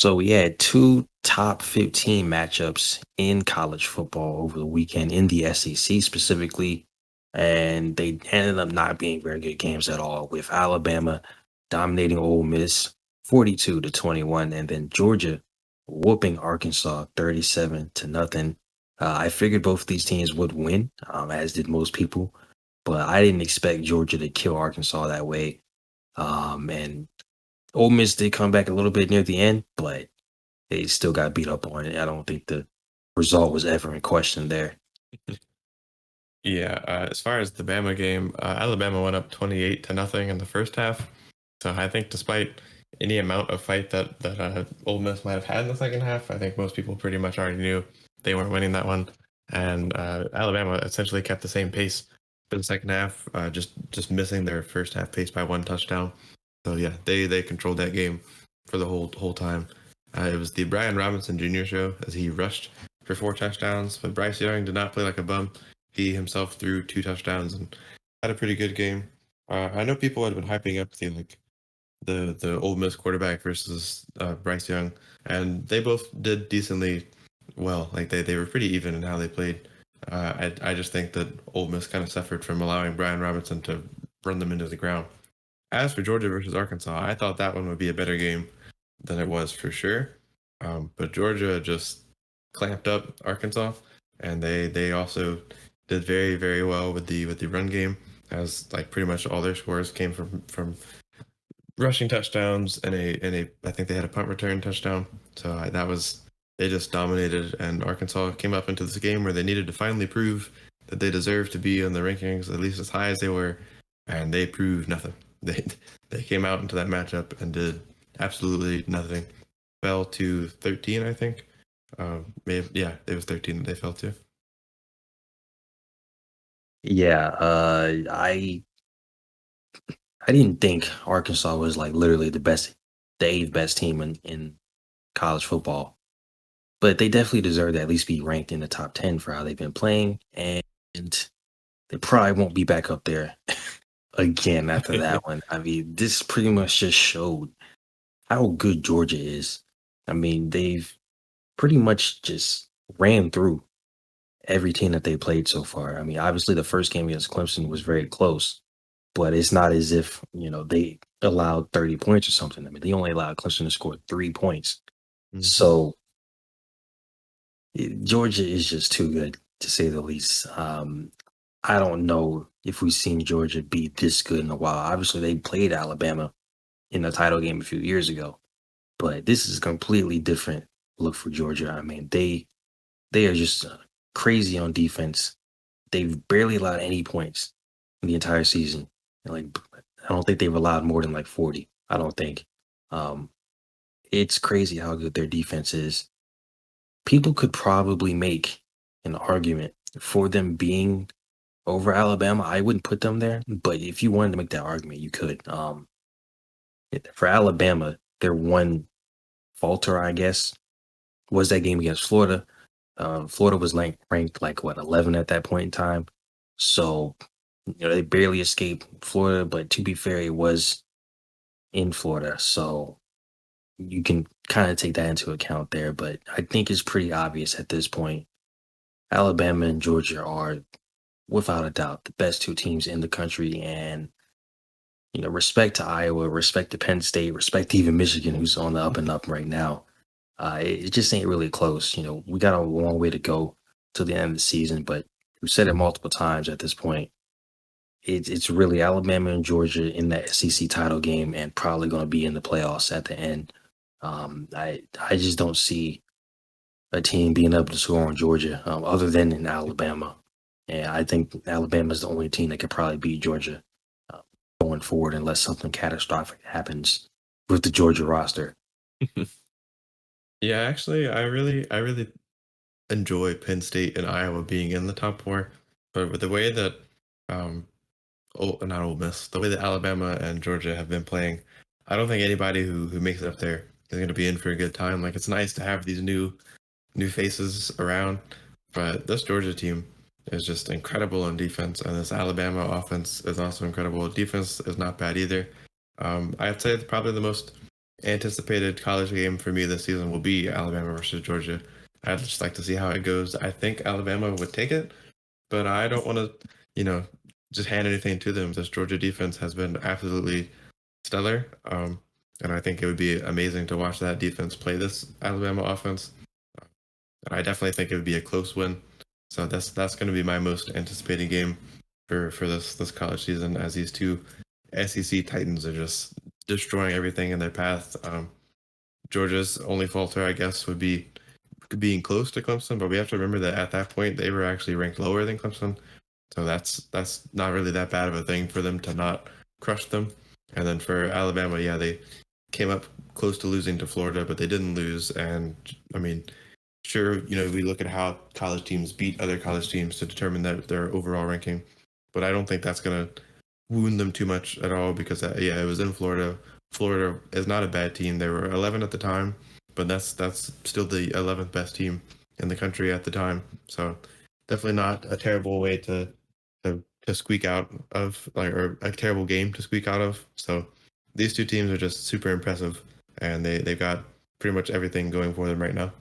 So we had two top 15 matchups in college football over the weekend in the SEC specifically, and they ended up not being very good games at all, with Alabama dominating Ole Miss 42-21, and then Georgia whooping Arkansas 37 to nothing. I figured both of these teams would win, as did most people, but I didn't expect Georgia to kill Arkansas that way. And Ole Miss did come back a little bit near the end, but they still got beat up on it. I don't think the result was ever in question there. Yeah, as far as the Bama game, Alabama went up 28 to nothing in the first half. So I think despite any amount of fight that Ole Miss might have had in the second half, I think most people pretty much already knew they weren't winning that one. And Alabama essentially kept the same pace for the second half, just missing their first half pace by one touchdown. So yeah, they controlled that game for the whole time. It was the Brian Robinson Jr. show as he rushed for 4 touchdowns, but Bryce Young did not play like a bum. He himself threw 2 touchdowns and had a pretty good game. I know people had been hyping up the Ole Miss quarterback versus Bryce Young, and they both did decently well. Like they were pretty even in how they played. I just think that Ole Miss kind of suffered from allowing Brian Robinson to run them into the ground. As for Georgia versus Arkansas, I thought that one would be a better game than it was for sure. But Georgia just clamped up Arkansas, and they also did very well with the run game, as like pretty much all their scores came from rushing touchdowns and a I think they had a punt return touchdown. So that was they just dominated, and Arkansas came up into this game where they needed to finally prove that they deserved to be in the rankings at least as high as they were, and they proved nothing. They came out into that matchup and did absolutely nothing. Fell to 13, I think. Maybe yeah, it was 13 that they fell to. Yeah, I didn't think Arkansas was like literally the eighth best team in college football, but they definitely deserve to at least be ranked in the top 10 for how they've been playing, and they probably won't be back up there again after that one. I mean, this pretty much just showed how good Georgia is. I mean, they've pretty much just ran through every team that they played so far. I mean, obviously the first game against Clemson was very close, but it's not as if, they allowed 30 points or something. I mean, they only allowed Clemson to score 3 points. Mhm. So Georgia is just too good to say the least. I don't know if we've seen Georgia be this good in a while. Obviously, they played Alabama in the title game a few years ago, but this is a completely different look for Georgia. I mean, they are just crazy on defense. They've barely allowed any points in the entire season. Like, I don't think they've allowed more than like 40. I don't think. Um, it's crazy how good their defense is. People could probably make an argument for them being over Alabama. I wouldn't put them there, but if you wanted to make that argument, you could. For Alabama, their one falter, I guess, was that game against Florida. Florida was ranked like what 11 at that point in time, so they barely escaped Florida. But to be fair, it was in Florida, so you can kind of take that into account there. But I think it's pretty obvious at this point. Alabama and Georgia are, without a doubt, the best two teams in the country, and respect to Iowa, respect to Penn State, respect to even Michigan, who's on the up and up right now. It just ain't really close. We got a long way to go to the end of the season, but we've said it multiple times at this point. It's really Alabama and Georgia in that SEC title game, and probably going to be in the playoffs at the end. I just don't see a team being able to score on Georgia, other than in Alabama, and I think Alabama is the only team that could probably beat Georgia uh, going forward, unless something catastrophic happens with the Georgia roster. Yeah, actually, I really enjoy Penn State and Iowa being in the top four, but with the way that um not Ole Miss, the way that Alabama and Georgia have been playing, I don't think anybody who makes it up there is going to be in for a good time. Like it's nice to have these new faces around, but this Georgia team is just incredible on defense, and this Alabama offense is also incredible. Defense is not bad either. I'd say probably the most anticipated college game for me this season will be Alabama versus Georgia. I'd just like to see how it goes. I think Alabama would take it, but I don't want to, just hand anything to them. This Georgia defense has been absolutely stellar, and I think it would be amazing to watch that defense play this Alabama offense. And I definitely think it would be a close win. So that's going to be my most anticipated game for this college season, as these two SEC Titans are just destroying everything in their path. Georgia's only falter, I guess, would be being close to Clemson, but we have to remember that at that point they were actually ranked lower than Clemson, so that's not really that bad of a thing for them to not crush them. And then for Alabama, yeah, they came up close to losing to Florida, but they didn't lose. And I mean, sure, we look at how college teams beat other college teams to determine their overall ranking, but I don't think that's going to wound them too much at all because, it was in Florida. Florida is not a bad team. They were 11 at the time, but that's still the 11th best team in the country at the time. So definitely not a terrible way to squeak out of, or a terrible game to squeak out of. So these two teams are just super impressive, and they've got pretty much everything going for them right now.